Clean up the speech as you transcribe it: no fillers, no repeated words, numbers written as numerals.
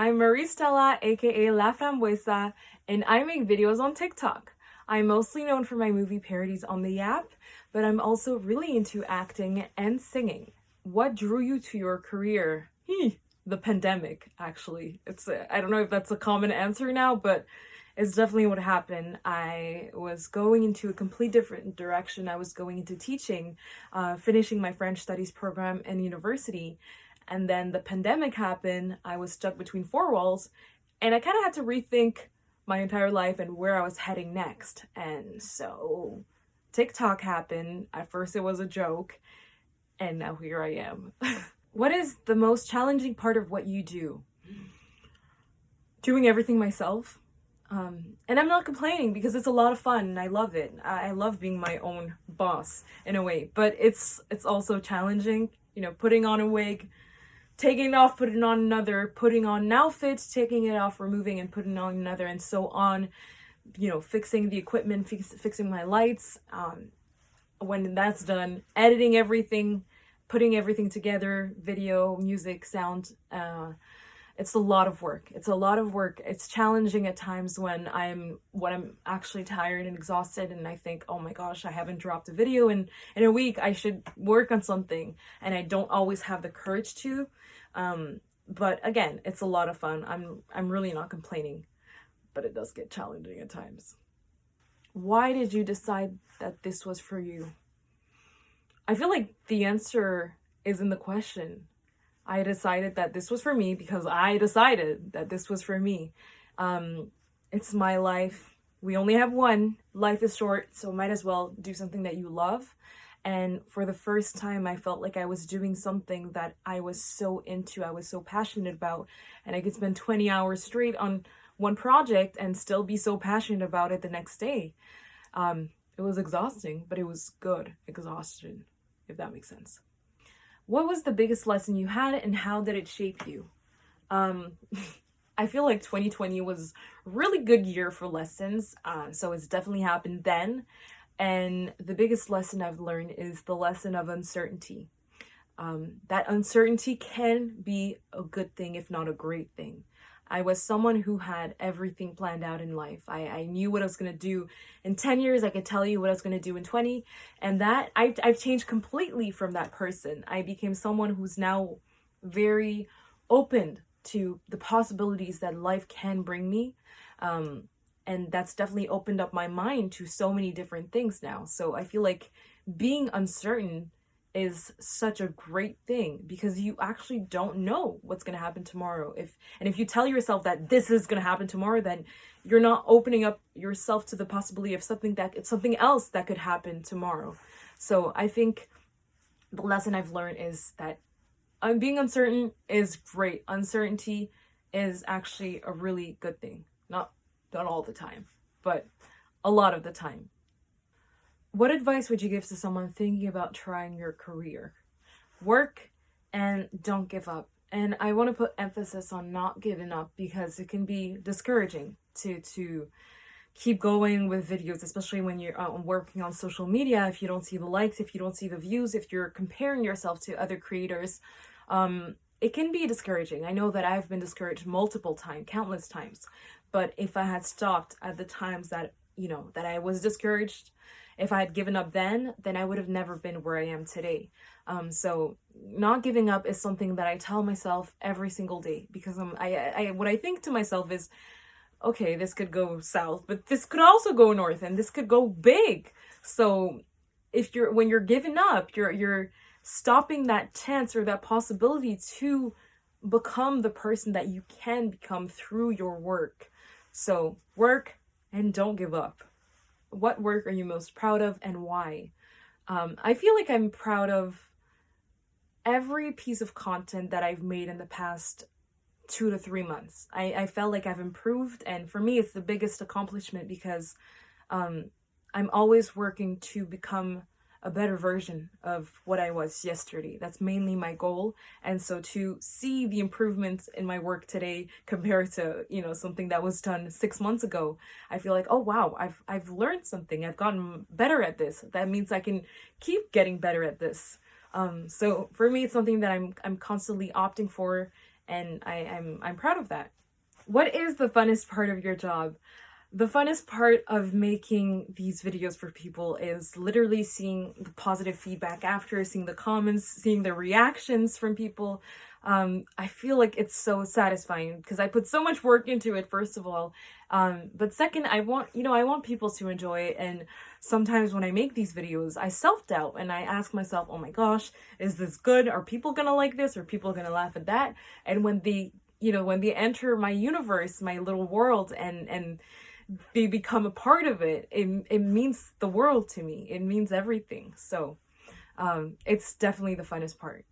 I'm Marie Stella, aka La Frambuesa, and I make videos on TikTok. I'm mostly known for my movie parodies on the app, but I'm also really into acting and singing. What drew you to your career? The pandemic, actually. I don't know if that's a common answer now, but it's definitely what happened. I was going into a complete different direction. I was going into teaching, finishing my French studies program in university. And then the pandemic happened. I was stuck between four walls, and I kind of had to rethink my entire life and where I was heading next. And so TikTok happened. At first, it was a joke, and now here I am. What is the most challenging part of what you do? Doing everything myself. And I'm not complaining because it's a lot of fun and I love it. I love being my own boss in a way, but it's also challenging, putting on a wig, taking it off, putting on another, putting on an outfit, taking it off, removing and putting on another, and so on, fixing the equipment, fixing my lights. When that's done, editing everything, putting everything together, video, music, sound, it's a lot of work. It's challenging at times when I'm actually tired and exhausted and I think, oh my gosh, I haven't dropped a video in a week. I should work on something, and I don't always have the courage to. But again, it's a lot of fun. I'm really not complaining, but it does get challenging at times. Why did you decide that this was for you? I feel like the answer is in the question. I decided that this was for me because I decided that this was for me. It's my life. We only have one. Life is short, so might as well do something that you love. And for the first time, I felt like I was doing something that I was so into, I was so passionate about, and I could spend 20 hours straight on one project and still be so passionate about it the next day. It was exhausting, but it was good exhaustion, if that makes sense. What was the biggest lesson you had and how did it shape you? I feel like 2020 was a really good year for lessons. So it's definitely happened then. And the biggest lesson I've learned is the lesson of uncertainty. That uncertainty can be a good thing, if not a great thing. I was someone who had everything planned out in life. I knew what I was going to do in 10 years. I could tell you what I was going to do in 20. And that I've changed completely from that person. I became someone who's now very open to the possibilities that life can bring me. And that's definitely opened up my mind to so many different things now. So I feel like being uncertain is such a great thing because you actually don't know what's going to happen tomorrow. If you tell yourself that this is going to happen tomorrow, then you're not opening up yourself to the possibility of something else that could happen tomorrow. So I think the lesson I've learned is that being uncertain is great. Uncertainty is actually a really good thing. Not all the time, but a lot of the time. What advice would you give to someone thinking about trying your career? Work and don't give up. And I want to put emphasis on not giving up because it can be discouraging to keep going with videos, especially when you're working on social media. If you don't see the likes, if you don't see the views, if you're comparing yourself to other creators, it can be discouraging. I know that I've been discouraged multiple times, countless times. But if I had stopped at the times that I was discouraged, if I had given up then I would have never been where I am today. So not giving up is something that I tell myself every single day because what I think to myself is, okay, this could go south, but this could also go north and this could go big. So when you're giving up, you're stopping that chance or that possibility to become the person that you can become through your work. So work and don't give up. What work are you most proud of and why? I feel like I'm proud of every piece of content that I've made in the past 2 to 3 months. I felt like I've improved, and for me, it's the biggest accomplishment because I'm always working to become a better version of what I was yesterday. That's mainly my goal. And so to see the improvements in my work today compared to, something that was done 6 months ago, I feel like, oh wow, I've learned something. I've gotten better at this. That means I can keep getting better at this. So for me, it's something that I'm constantly opting for and I'm proud of that. What is the funnest part of your job? The funnest part of making these videos for people is literally seeing the positive feedback after, seeing the comments, seeing the reactions from people. I feel like it's so satisfying because I put so much work into it, first of all. But second, I want people to enjoy it. And sometimes when I make these videos, I self-doubt and I ask myself, oh my gosh, is this good? Are people gonna like this? Are people gonna laugh at that? And when they enter my universe, my little world, and they become a part of it, it means the world to me. It means everything. So it's definitely the funnest part.